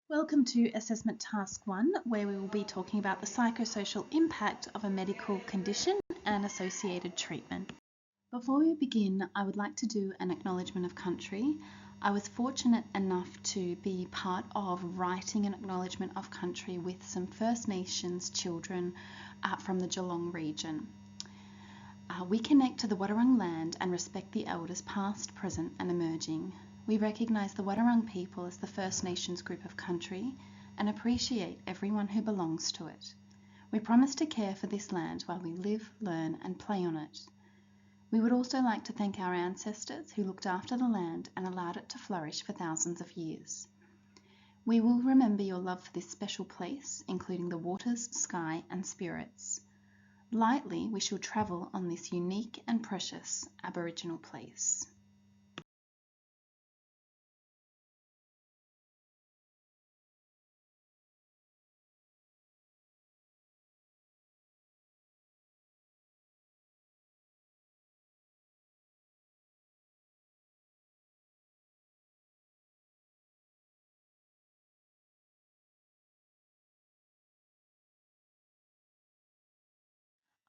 Welcome to Assessment Task 1, where we will be talking about the psychosocial impact of a medical condition and associated treatment. Before we begin, I would like to do an acknowledgement of country. I was fortunate enough to be part of writing an acknowledgement of country with some First Nations children from the Geelong region. We connect to the Wadawurrung land and respect the elders past, present and emerging. We recognise the Wadawurrung people as the First Nations group of country and appreciate everyone who belongs to it. We promise to care for this land while we live, learn and play on it. We would also like to thank our ancestors who looked after the land and allowed it to flourish for thousands of years. We will remember your love for this special place, including the waters, sky and spirits. Lightly we shall travel on this unique and precious Aboriginal place.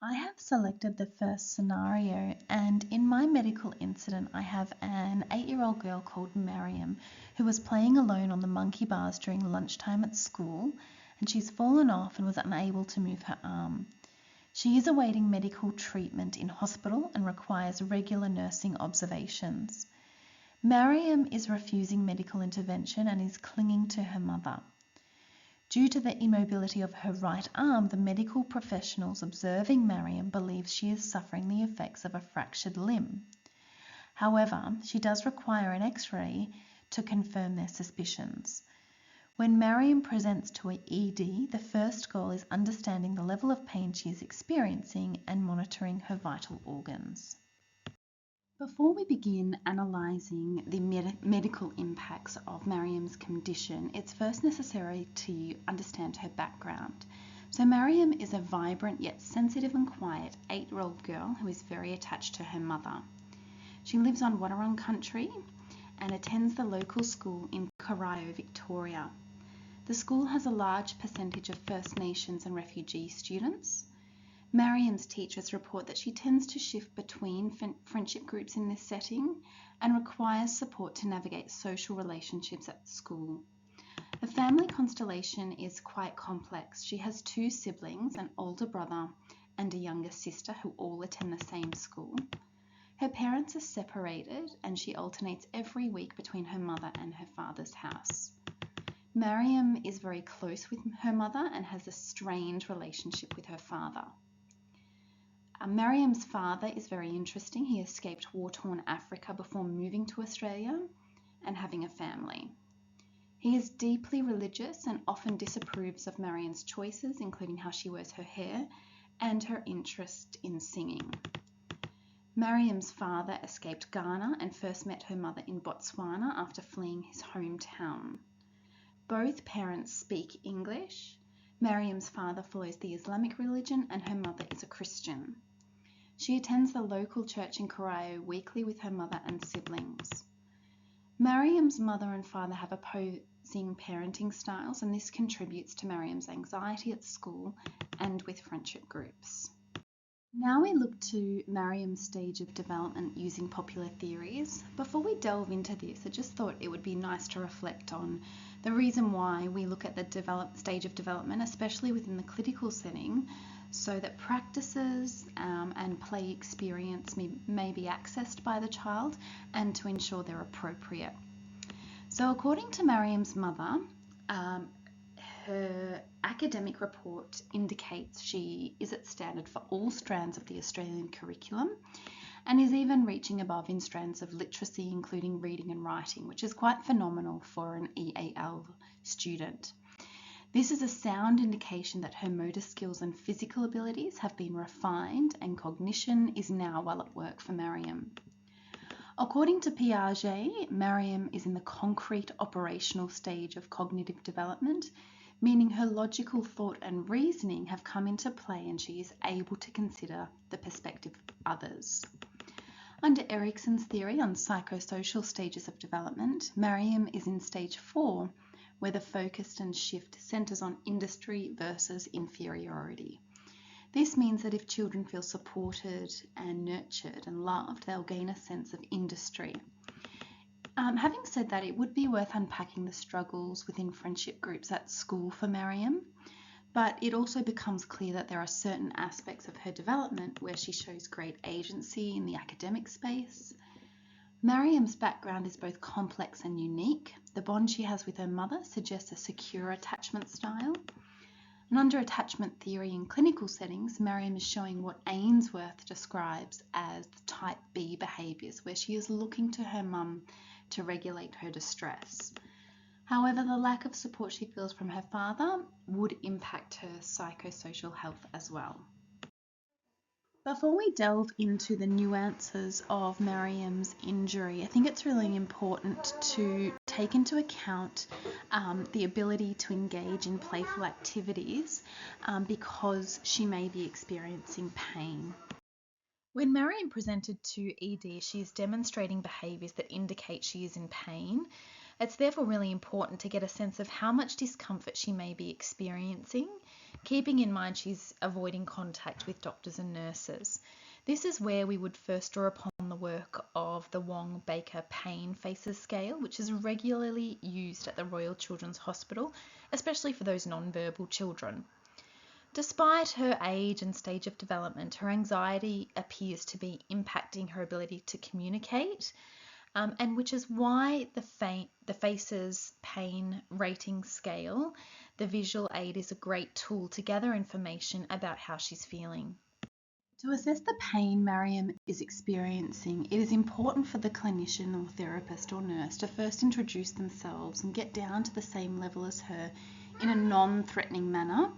I have selected the first scenario, and in my medical incident I have an 8-year-old girl called Mariam who was playing alone on the monkey bars during lunchtime at school, and she's fallen off and was unable to move her arm. She is awaiting medical treatment in hospital and requires regular nursing observations. Mariam is refusing medical intervention and is clinging to her mother. Due to the immobility of her right arm, the medical professionals observing Mariam believe she is suffering the effects of a fractured limb. However, she does require an X-ray to confirm their suspicions. When Mariam presents to an ED, the first goal is understanding the level of pain she is experiencing and monitoring her vital organs. Before we begin analysing the medical impacts of Mariam's condition, it's first necessary to understand her background. So Mariam is a vibrant yet sensitive and quiet 8-year-old girl who is very attached to her mother. She lives on Wadawurrung country and attends the local school in Corio, Victoria. The school has a large percentage of First Nations and refugee students. Mariam's teachers report that she tends to shift between friendship groups in this setting and requires support to navigate social relationships at school. The family constellation is quite complex. She has 2 siblings, an older brother and a younger sister who all attend the same school. Her parents are separated and she alternates every week between her mother and her father's house. Mariam is very close with her mother and has a strained relationship with her father. Mariam's father is very interesting. He escaped war-torn Africa before moving to Australia and having a family. He is deeply religious and often disapproves of Mariam's choices, including how she wears her hair and her interest in singing. Mariam's father escaped Ghana and first met her mother in Botswana after fleeing his hometown. Both parents speak English. Mariam's father follows the Islamic religion and her mother is a Christian. She attends the local church in Corio weekly with her mother and siblings. Mariam's mother and father have opposing parenting styles, and this contributes to Mariam's anxiety at school and with friendship groups. Now we look to Mariam's stage of development using popular theories. Before we delve into this, I just thought it would be nice to reflect on the reason why we look at the stage of development, especially within the clinical setting, so that practices and play experience may be accessed by the child and to ensure they're appropriate. So according to Mariam's mother, her academic report indicates she is at standard for all strands of the Australian curriculum and is even reaching above in strands of literacy, including reading and writing, which is quite phenomenal for an EAL student. This is a sound indication that her motor skills and physical abilities have been refined and cognition is now well at work for Mariam. According to Piaget, Mariam is in the concrete operational stage of cognitive development, meaning her logical thought and reasoning have come into play and she is able to consider the perspective of others. Under Erikson's theory on psychosocial stages of development, Mariam is in stage 4, where the focus and shift centres on industry versus inferiority. This means that if children feel supported and nurtured and loved, they'll gain a sense of industry. Having said that, it would be worth unpacking the struggles within friendship groups at school for Mariam, but it also becomes clear that there are certain aspects of her development where she shows great agency in the academic space. Mariam's background is both complex and unique. The bond she has with her mother suggests a secure attachment style. And under attachment theory in clinical settings, Mariam is showing what Ainsworth describes as the type B behaviours, where she is looking to her mum to regulate her distress. However, the lack of support she feels from her father would impact her psychosocial health as well. Before we delve into the nuances of Mariam's injury, I think it's really important to take into account the ability to engage in playful activities because she may be experiencing pain. When Mariam presented to ED, she is demonstrating behaviours that indicate she is in pain. It's therefore really important to get a sense of how much discomfort she may be experiencing, keeping in mind she's avoiding contact with doctors and nurses. This is where we would first draw upon the work of the Wong-Baker Pain Faces Scale, which is regularly used at the Royal Children's Hospital, especially for those non-verbal children. Despite her age and stage of development, her anxiety appears to be impacting her ability to communicate, and which is why the Faces Pain Rating Scale, the visual aid, is a great tool to gather information about how she's feeling. To assess the pain Mariam is experiencing, it is important for the clinician or therapist or nurse to first introduce themselves and get down to the same level as her in a non-threatening manner.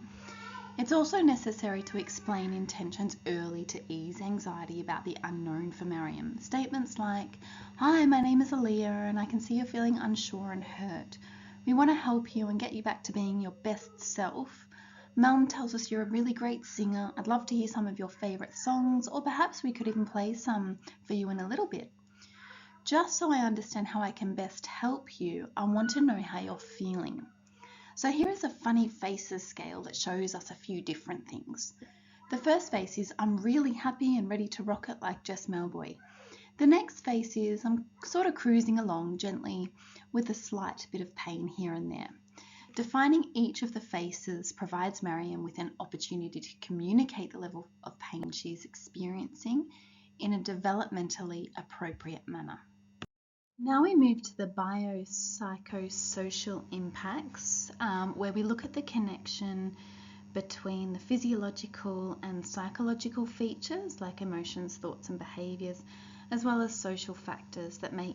It's also necessary to explain intentions early to ease anxiety about the unknown for Mariam. Statements like, "Hi, my name is Aaliyah and I can see you're feeling unsure and hurt. We want to help you and get you back to being your best self. Mum tells us you're a really great singer. I'd love to hear some of your favourite songs, or perhaps we could even play some for you in a little bit. Just so I understand how I can best help you, I want to know how you're feeling." So here is a funny faces scale that shows us a few different things. The first face is, "I'm really happy and ready to rock it like Jess Melboy." The next face is, "I'm sort of cruising along gently with a slight bit of pain here and there." Defining each of the faces provides Mariam with an opportunity to communicate the level of pain she is experiencing in a developmentally appropriate manner. Now we move to the biopsychosocial impacts, where we look at the connection between the physiological and psychological features like emotions, thoughts and behaviours, as well as social factors that may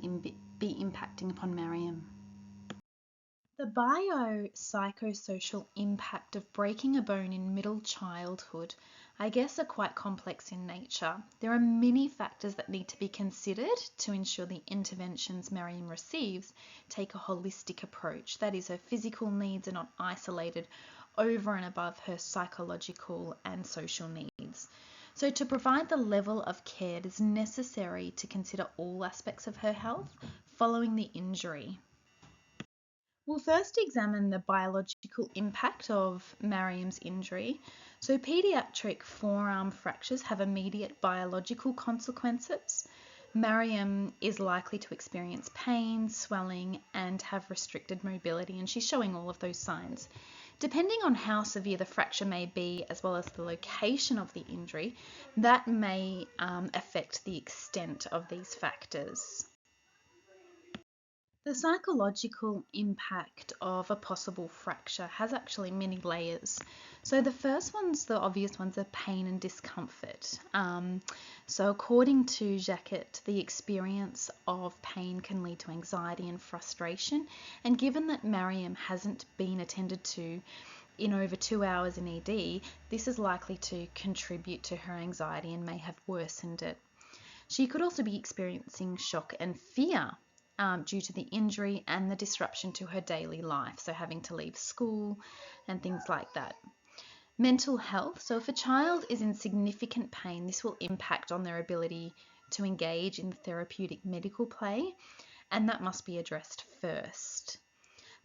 be impacting upon Mariam. The biopsychosocial impact of breaking a bone in middle childhood, I guess, are quite complex in nature. There are many factors that need to be considered to ensure the interventions Mariam receives take a holistic approach. That is, her physical needs are not isolated over and above her psychological and social needs. So to provide the level of care, it is necessary to consider all aspects of her health following the injury. We'll first examine the biological impact of Mariam's injury. So pediatric forearm fractures have immediate biological consequences. Mariam is likely to experience pain, swelling, and have restricted mobility, and she's showing all of those signs. Depending on how severe the fracture may be, as well as the location of the injury, that may affect the extent of these factors. The psychological impact of a possible fracture has actually many layers. So the first ones, the obvious ones, are pain and discomfort. So according to Jacquet, the experience of pain can lead to anxiety and frustration. And given that Mariam hasn't been attended to in over 2 hours in ED, this is likely to contribute to her anxiety and may have worsened it. She could also be experiencing shock and fear due to the injury and the disruption to her daily life, so having to leave school and things like that. Mental health, so if a child is in significant pain, this will impact on their ability to engage in therapeutic medical play, and that must be addressed first.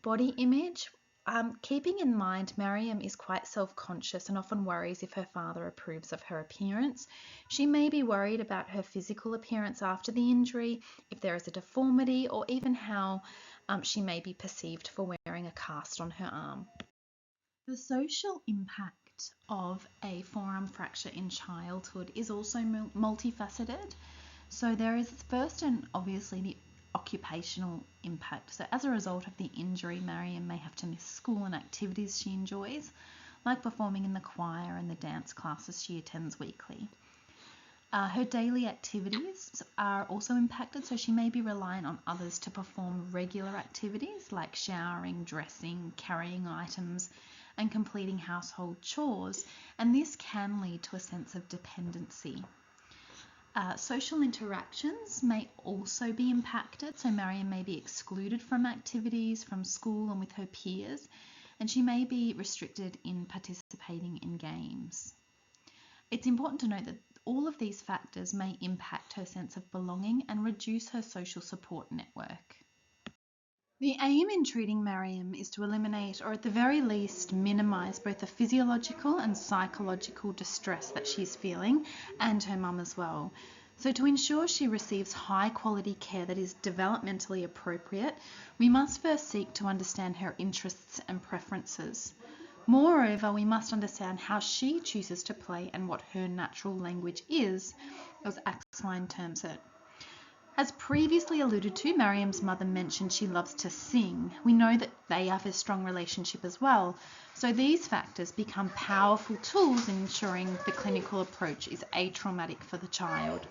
Body image. Keeping in mind, Mariam is quite self-conscious and often worries if her father approves of her appearance. She may be worried about her physical appearance after the injury, if there is a deformity, or even how she may be perceived for wearing a cast on her arm. The social impact of a forearm fracture in childhood is also multifaceted. So there is first and obviously the occupational impact. So as a result of the injury, Mariam may have to miss school and activities she enjoys, like performing in the choir and the dance classes she attends weekly. Her daily activities are also impacted, so she may be reliant on others to perform regular activities like showering, dressing, carrying items, and completing household chores, and this can lead to a sense of dependency. Social interactions may also be impacted, so Mariam may be excluded from activities from school and with her peers, and she may be restricted in participating in games. It's important to note that all of these factors may impact her sense of belonging and reduce her social support network. The aim in treating Mariam is to eliminate, or at the very least minimise, both the physiological and psychological distress that she's feeling, and her mum as well. So to ensure she receives high quality care that is developmentally appropriate, we must first seek to understand her interests and preferences. Moreover, we must understand how she chooses to play and what her natural language is, as Axline terms it. As previously alluded to, Mariam's mother mentioned she loves to sing. We know that they have a strong relationship as well. So these factors become powerful tools in ensuring the clinical approach is atraumatic for the child.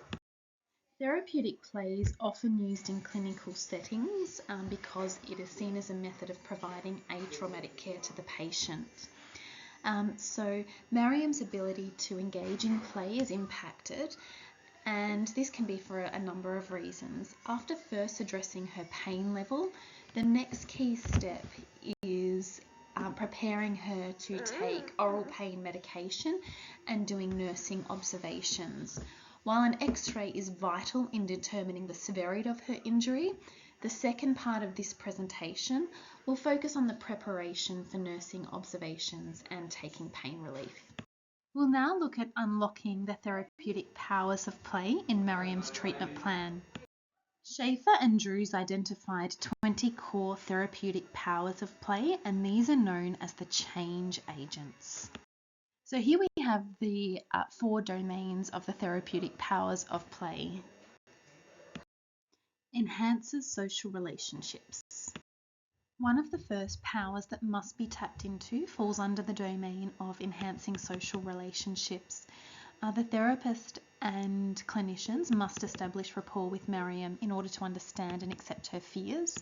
Therapeutic play is often used in clinical settings because it is seen as a method of providing atraumatic care to the patient. So Mariam's ability to engage in play is impacted, and this can be for a number of reasons. After first addressing her pain level, the next key step is preparing her to take oral pain medication and doing nursing observations. While an X-ray is vital in determining the severity of her injury, the second part of this presentation will focus on the preparation for nursing observations and taking pain relief. We'll now look at unlocking the therapeutic powers of play in Mariam's treatment plan. Schaefer and Drews identified 20 core therapeutic powers of play, and these are known as the change agents. So here we have the 4 domains of the therapeutic powers of play. Enhances social relationships. One of the first powers that must be tapped into falls under the domain of enhancing social relationships. The therapist and clinicians must establish rapport with Mariam in order to understand and accept her fears.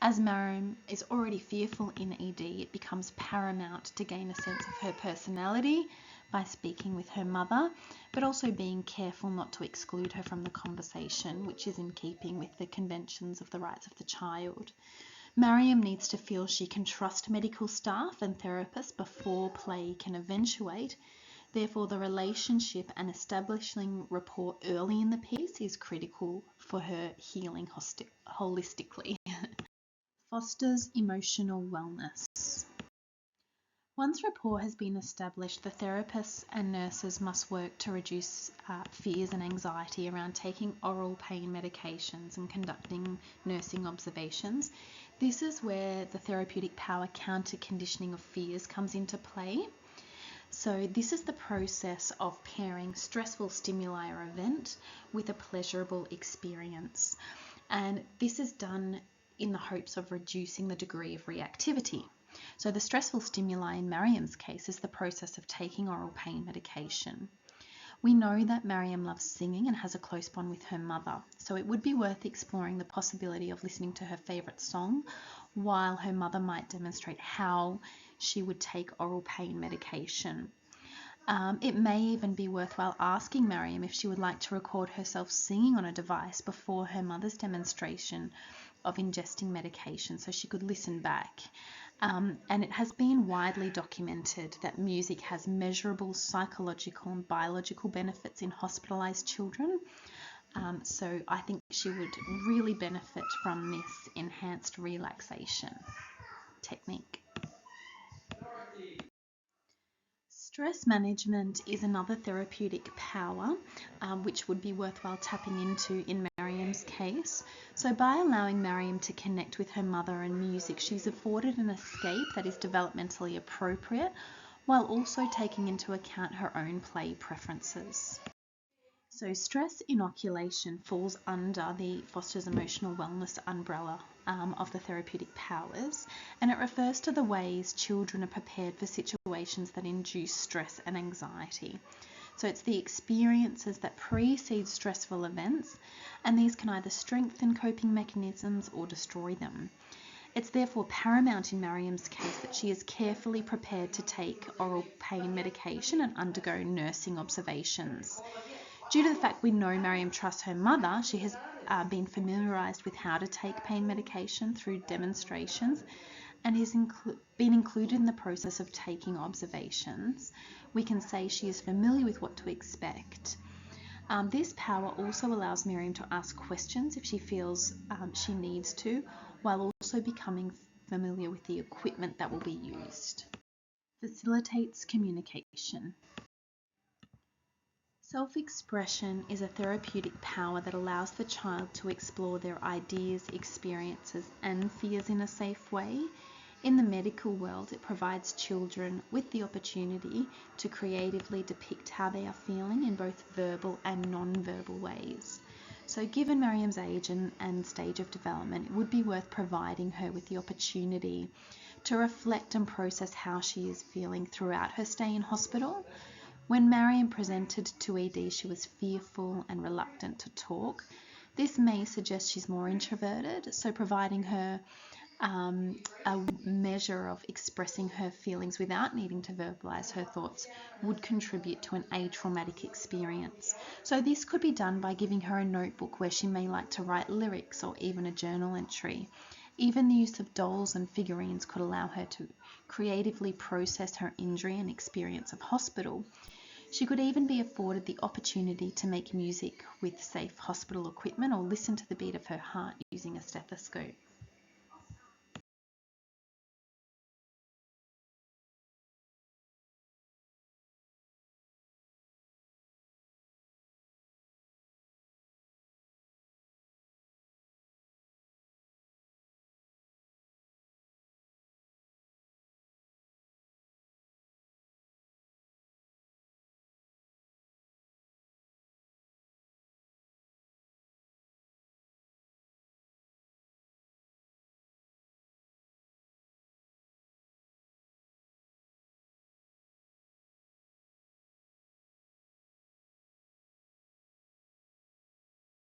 As Mariam is already fearful in ED, it becomes paramount to gain a sense of her personality by speaking with her mother, but also being careful not to exclude her from the conversation, which is in keeping with the conventions of the rights of the child. Mariam needs to feel she can trust medical staff and therapists before play can eventuate. Therefore, the relationship and establishing rapport early in the piece is critical for her healing holistically. Fosters emotional wellness. Once rapport has been established, the therapists and nurses must work to reduce fears and anxiety around taking oral pain medications and conducting nursing observations. This is where the therapeutic power counter conditioning of fears comes into play. So this is the process of pairing stressful stimuli or event with a pleasurable experience. And this is done in the hopes of reducing the degree of reactivity. So the stressful stimuli in Mariam's case is the process of taking oral pain medication. We know that Mariam loves singing and has a close bond with her mother, so it would be worth exploring the possibility of listening to her favourite song while her mother might demonstrate how she would take oral pain medication. It may even be worthwhile asking Mariam if she would like to record herself singing on a device before her mother's demonstration of ingesting medication so she could listen back. And it has been widely documented that music has measurable psychological and biological benefits in hospitalised children. So I think she would really benefit from this enhanced relaxation technique. Stress management is another therapeutic power which would be worthwhile tapping into in Mariam's case. So by allowing Mariam to connect with her mother and music, she's afforded an escape that is developmentally appropriate while also taking into account her own play preferences. So stress inoculation falls under the Foster's Emotional Wellness umbrella of the therapeutic powers, and it refers to the ways children are prepared for situations that induce stress and anxiety. So it's the experiences that precede stressful events, and these can either strengthen coping mechanisms or destroy them. It's therefore paramount in Mariam's case that she is carefully prepared to take oral pain medication and undergo nursing observations. Due to the fact we know Mariam trusts her mother, she has been familiarised with how to take pain medication through demonstrations and has been included in the process of taking observations. We can say she is familiar with what to expect. This power also allows Mariam to ask questions if she feels she needs to, while also becoming familiar with the equipment that will be used. Facilitates communication. Self-expression is a therapeutic power that allows the child to explore their ideas, experiences, and fears in a safe way. In the medical world, it provides children with the opportunity to creatively depict how they are feeling in both verbal and non-verbal ways. So given Mariam's age and stage of development, it would be worth providing her with the opportunity to reflect and process how she is feeling throughout her stay in hospital. When Mariam presented to ED, she was fearful and reluctant to talk. This may suggest she's more introverted, so providing her a measure of expressing her feelings without needing to verbalise her thoughts would contribute to an atraumatic experience. So this could be done by giving her a notebook where she may like to write lyrics or even a journal entry. Even the use of dolls and figurines could allow her to creatively process her injury and experience of hospital. She could even be afforded the opportunity to make music with safe hospital equipment or listen to the beat of her heart using a stethoscope.